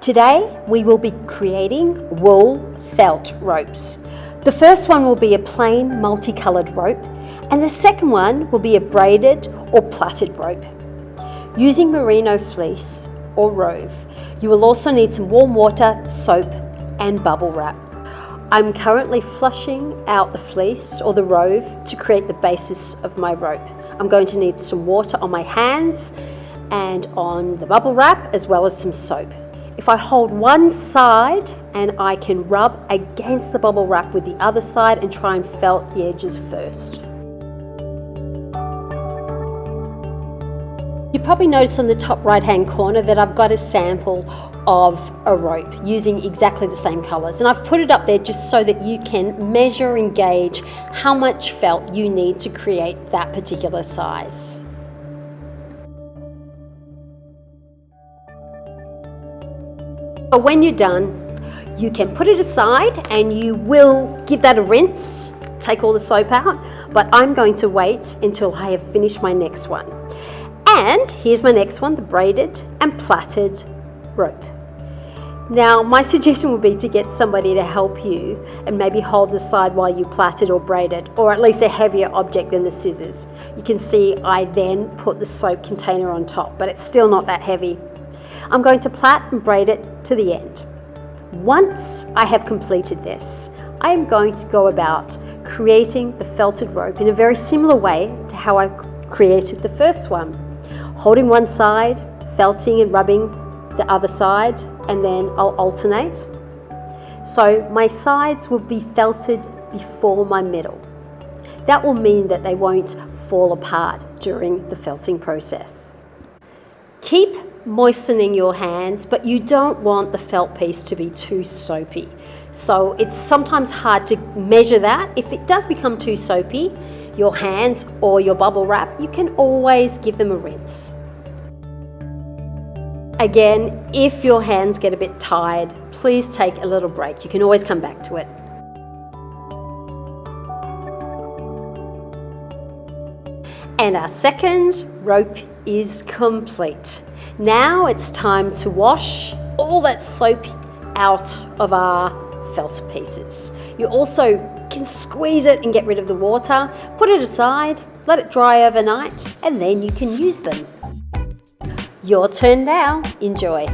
Today we will be creating wool felt ropes. The first one will be a plain multicolored rope, and the second one will be a braided or plaited rope. Using merino fleece or rove, you will also need some warm water, soap and bubble wrap. I'm currently flushing out the fleece or the rove to create the basis of my rope. I'm going to need some water on my hands and on the bubble wrap, as well as some soap. If I hold one side and I can rub against the bubble wrap with the other side and try and felt the edges first. You probably notice on the top right hand corner that I've got a sample of a rope using exactly the same colours, and I've put it up there just so that you can measure and gauge how much felt you need to create that particular size. So when you're done, you can put it aside and you will give that a rinse, take all the soap out, but I'm going to wait until I have finished my next one. And here's my next one, the braided and plaited rope. Now, my suggestion would be to get somebody to help you and maybe hold the side while you plaited or braided, or at least a heavier object than the scissors. You can see I then put the soap container on top, but it's still not that heavy. I'm going to plait and braid it to the end. Once I have completed this, I am going to go about creating the felted rope in a very similar way to how I created the first one. Holding one side, felting and rubbing the other side, and then I'll alternate. So my sides will be felted before my middle. That will mean that they won't fall apart during the felting process. Keep moistening your hands, but you don't want the felt piece to be too soapy. So it's sometimes hard to measure that. If it does become too soapy, your hands or your bubble wrap, you can always give them a rinse. Again, if your hands get a bit tired, please take a little break. You can always come back to it. And our second rope is complete. Now it's time to wash all that soap out of our felt pieces. You also can squeeze it and get rid of the water, put it aside, let it dry overnight, and then you can use them. Your turn now. Enjoy.